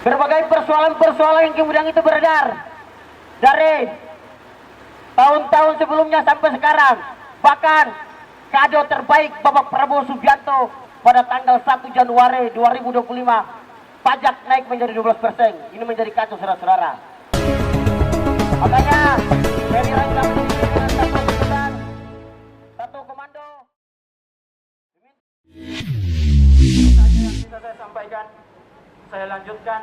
berbagai persoalan-persoalan yang kemudian itu beredar dari tahun-tahun sebelumnya sampai sekarang. Bahkan kado terbaik Bapak Prabowo Subianto pada tanggal 1 Januari 2025, pajak naik menjadi 12%. Ini menjadi kado, saudara-saudara. Makanya dari rancang satu komando yang bisa saya sampaikan, saya lanjutkan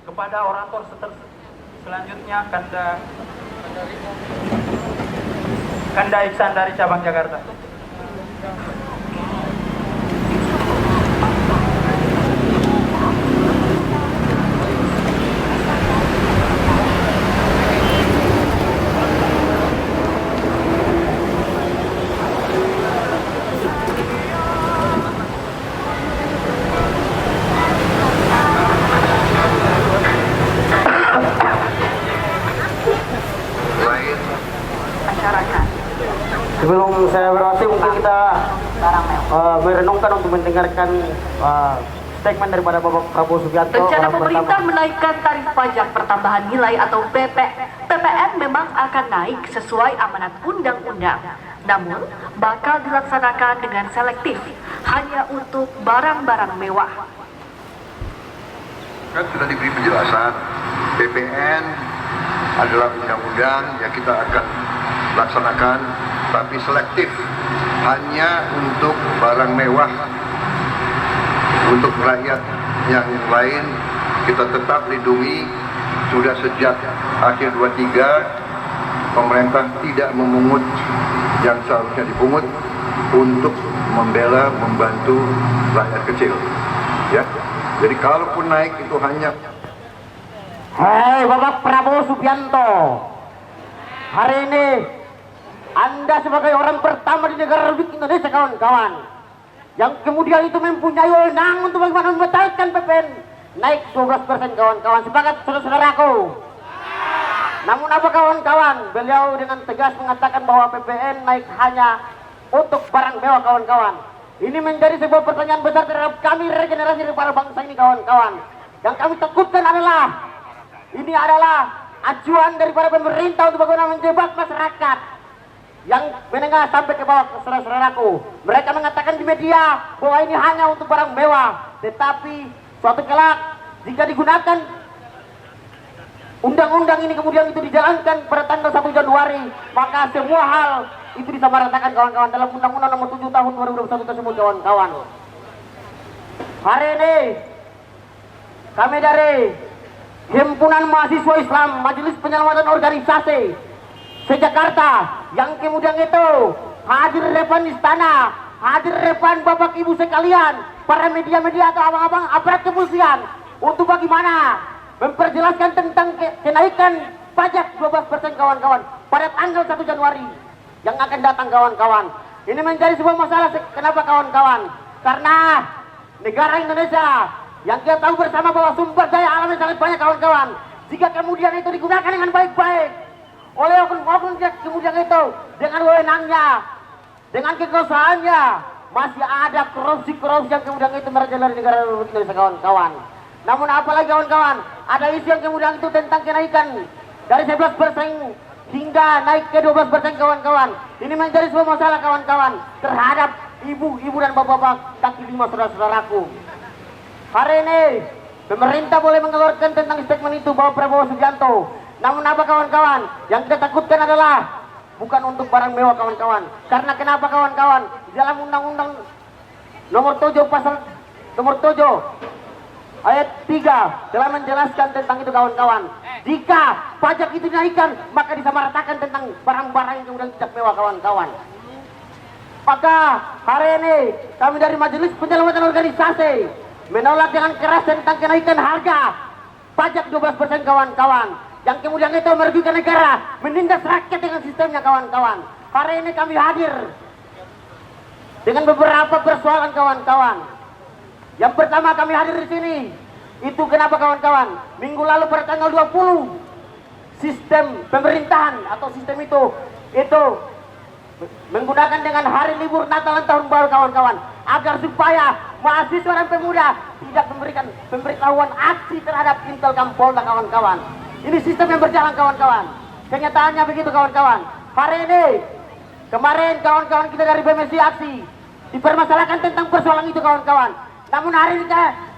kepada orator selanjutnya, Kanda Iksan dari cabang Jakarta. Sebelum saya berarti mungkin kita merenungkan untuk mendengarkan statement daripada Bapak Prabowo Subianto. Rencana pemerintah menaikkan tarif pajak pertambahan nilai atau PPN memang akan naik sesuai amanat undang-undang. Namun, bakal dilaksanakan dengan selektif, hanya untuk barang-barang mewah. Kan sudah diberi penjelasan, PPN adalah undang-undang yang kita akan laksanakan, tapi selektif, hanya untuk barang mewah. Untuk rakyat yang lain kita tetap lindungi. Sudah sejak akhir 23 pemerintah tidak memungut yang seharusnya dipungut untuk membela, membantu rakyat kecil, ya. Jadi kalaupun naik itu hanya. Hei Bapak Prabowo Subianto, hari ini Anda sebagai orang pertama di negara Republik Indonesia, kawan-kawan, yang kemudian itu mempunyai wewenang untuk bagaimana membatalkan PPN naik 12%, kawan-kawan. Sepakat saudara-saudaraku? Namun apa, kawan-kawan? Beliau dengan tegas mengatakan bahwa PPN naik hanya untuk barang mewah, kawan-kawan. Ini menjadi sebuah pertanyaan besar terhadap kami, regenerasi daripada bangsa ini, kawan-kawan. Yang kami takutkan adalah ini adalah acuan daripada pemerintah untuk bagaimana menjebak masyarakat yang menengah sampai ke bawah, saudara-saudaraku. Mereka mengatakan di media bahwa ini hanya untuk barang mewah, tetapi suatu kelak jika digunakan undang-undang ini kemudian itu dijalankan pada tanggal 1 Januari, maka semua hal itu disamaratakan, kawan-kawan, dalam Undang-Undang Nomor 7 Tahun 2021 tersebut, kawan-kawan. Hari ini kami dari Himpunan Mahasiswa Islam Majelis Penyelamatan Organisasi se-Jakarta yang kemudian itu hadir di depan istana, hadir di depan Bapak Ibu sekalian, para media-media atau abang-abang aparat kepolisian, untuk bagaimana memperjelaskan tentang kenaikan pajak 12%, kawan-kawan, pada tanggal 1 Januari yang akan datang, kawan-kawan. Ini menjadi sebuah masalah. Kenapa, kawan-kawan? Karena negara Indonesia yang kita tahu bersama bahwa sumber daya alamnya sangat banyak, kawan-kawan. Jika kemudian itu digunakan dengan baik-baik oleh oknum-oknum kemudian itu dengan wewenangnya, dengan kekuasaannya, masih ada korupsi-korupsi yang kemudian itu merajalela di negara Indonesia, kawan-kawan. Namun apalagi, kawan-kawan, ada isu yang kemudian itu tentang kenaikan dari 11% hingga naik ke 12%, kawan-kawan. Ini menjadi sebuah masalah, kawan-kawan, terhadap ibu-ibu dan bapak-bapak kaki lima, saudara-saudaraku. Hari ini pemerintah boleh mengeluarkan tentang statement itu Bapak Prabowo Subianto. Namun apa, kawan-kawan? Yang kita takutkan adalah bukan untuk barang mewah, kawan-kawan. Karena kenapa, kawan-kawan? Dalam Undang-Undang Nomor 7 Pasal Nomor 7 Ayat 3 telah menjelaskan tentang itu, kawan-kawan. Jika pajak itu dinaikkan, maka disamaratakan tentang barang-barang yang kemudian tidak mewah, kawan-kawan. Maka hari ini kami dari Majelis Penyelamatan Organisasi menolak dengan keras tentang kenaikan harga pajak 12%, kawan-kawan, yang kemudian itu merugikan negara, menindas rakyat dengan sistemnya, kawan-kawan. Hari ini kami hadir dengan beberapa persoalan, kawan-kawan. Yang pertama kami hadir di sini, itu kenapa, kawan-kawan? Minggu lalu pada tanggal 20, sistem pemerintahan atau sistem itu menggunakan dengan hari libur Natal dan Tahun Baru, kawan-kawan, agar supaya mahasiswa dan pemuda tidak memberikan pemberitahuan aksi terhadap Intel Kampolda kawan-kawan. Ini sistem yang berjalan kawan-kawan. Kenyataannya begitu kawan-kawan. Hari ini, kemarin kawan-kawan kita dari BMSI aksi dipermasalahkan tentang persoalan itu kawan-kawan. Namun hari ini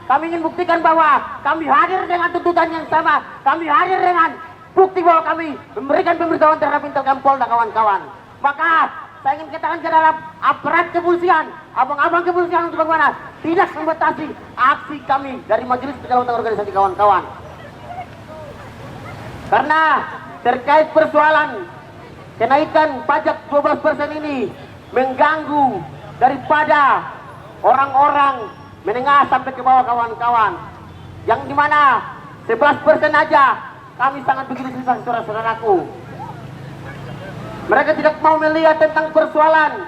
kami ingin buktikan bahwa kami hadir dengan tuntutan yang sama. Kami hadir dengan bukti bahwa kami memberikan pemberitahuan terhadap Intel Kampolda kawan-kawan. Maka saya ingin katakan ke dalam aparat kepolisian, abang-abang kepolisian untuk bagaimana tidak membatasi aksi kami dari Majelis Penyelamatan Organisasi kawan-kawan. Karena terkait persoalan kenaikan pajak 12% ini mengganggu daripada orang-orang menengah sampai ke bawah kawan-kawan. Yang dimana 11% aja kami sangat begitu susah saudara-saudaraku. Mereka tidak mau melihat tentang persoalan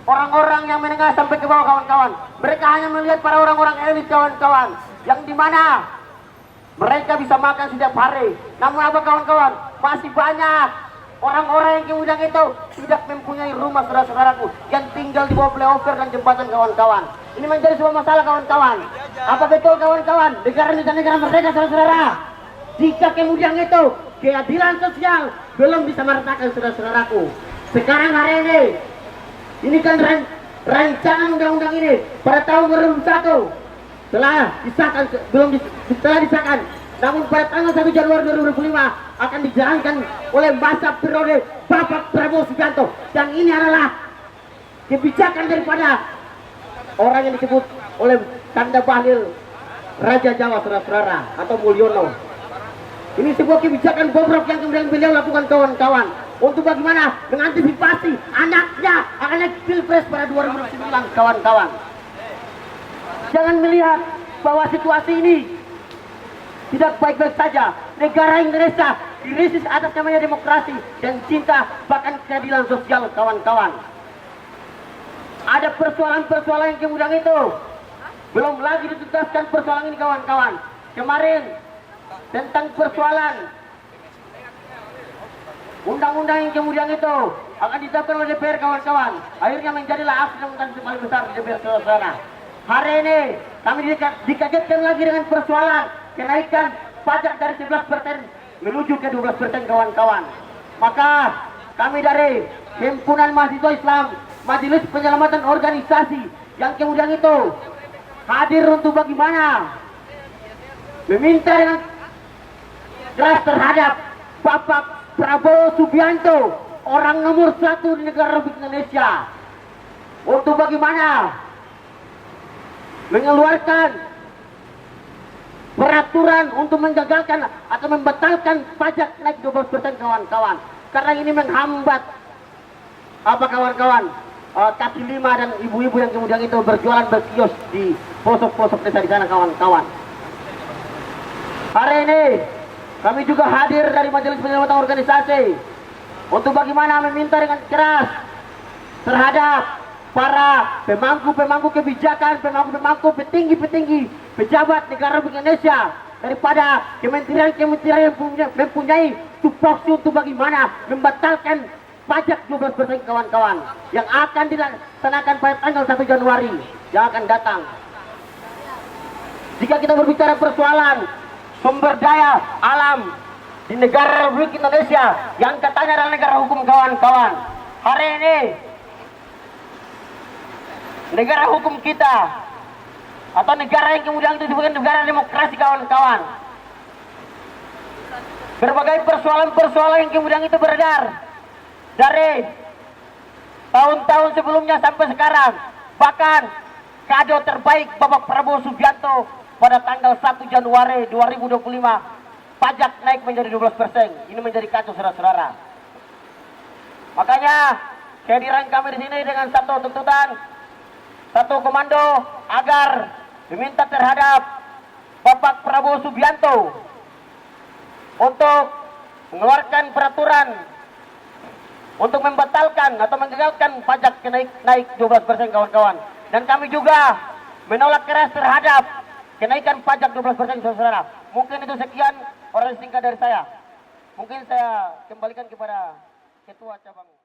orang-orang yang menengah sampai ke bawah kawan-kawan. Mereka hanya melihat para orang-orang elit kawan-kawan. Yang dimana mereka bisa makan setiap hari. Namun apa kawan-kawan? Masih banyak orang-orang yang kemudian itu tidak mempunyai rumah saudara-saudaraku. Yang tinggal di bawah flyover dan jembatan kawan-kawan. Ini menjadi sebuah masalah kawan-kawan. Apa betul kawan-kawan? Negara ini negara merdeka saudara-saudara. Jika kemudian itu keadilan sosial belum disamaratakan saudara-saudaraku. Sekarang hari ini kan rancangan undang-undang ini pada tahun 2001 telah disahkan, namun pada tanggal 1 Januari 2025 akan dijalankan oleh masa periode Bapak Prabowo Subianto. Yang ini adalah kebijakan daripada orang yang disebut oleh tanda bahlil Raja Jawa saudara-saudara atau Mulyono. Ini sebuah kebijakan bobrok yang kemudian beliau lakukan kawan-kawan. Untuk bagaimana mengantisipasi anaknya akan naik pilpres pada 2009 kawan-kawan. Jangan melihat bahwa situasi ini tidak baik-baik saja. Negara Indonesia dirisis atas namanya demokrasi dan cinta bahkan keadilan sosial kawan-kawan. Ada persoalan-persoalan yang kemudian itu belum lagi dituntaskan persoalan ini kawan-kawan. Kemarin tentang persoalan undang-undang yang kemudian itu akan ditetapkan oleh DPR kawan-kawan. Akhirnya menjadilah aksi undang-undang paling besar di DPR saudara. Hari ini kami dikagetkan lagi dengan persoalan kenaikan pajak dari 11% menuju ke 12% kawan-kawan. Maka kami dari Himpunan Mahasiswa Islam Majelis Penyelamatan Organisasi yang kemudian itu hadir untuk bagaimana meminta dengan keras terhadap Bapak Prabowo Subianto, orang nomor 1 di negara Republik Indonesia, untuk bagaimana mengeluarkan peraturan untuk menggagalkan atau membatalkan pajak naik 12% kawan-kawan. Karena ini menghambat apa kawan-kawan kaki lima dan ibu-ibu yang kemudian itu berjualan berkios di pelosok-pelosok desa di sana kawan-kawan. Hari ini kami juga hadir dari Majelis Penyelamatan Organisasi untuk bagaimana meminta dengan keras terhadap para pemangku-pemangku kebijakan, pemangku-pemangku petinggi-petinggi pejabat negara Republik Indonesia daripada kementerian-kementerian yang mempunyai tupoksi untuk bagaimana membatalkan pajak 12% kawan-kawan yang akan dilaksanakan pada tanggal 1 Januari yang akan datang. Jika kita berbicara persoalan sumber daya alam di negara Republik Indonesia yang katanya adalah negara hukum kawan-kawan, hari ini negara hukum kita atau negara yang kemudian disebutkan negara demokrasi kawan-kawan, berbagai persoalan-persoalan yang kemudian itu beredar dari tahun-tahun sebelumnya sampai sekarang. Bahkan kado terbaik Bapak Prabowo Subianto pada tanggal 1 Januari 2025 pajak naik menjadi 12%. Ini menjadi kacau saudara-saudara. Makanya kehadiran kami di sini dengan satu tuntutan, satu komando agar diminta terhadap Bapak Prabowo Subianto untuk mengeluarkan peraturan untuk membatalkan atau menggagalkan pajak naik 12% kawan-kawan. Dan kami juga menolak keras terhadap kenaikan pajak 12% saudara. Mungkin itu sekian orang singkat dari saya. Mungkin saya kembalikan kepada Ketua Cabang.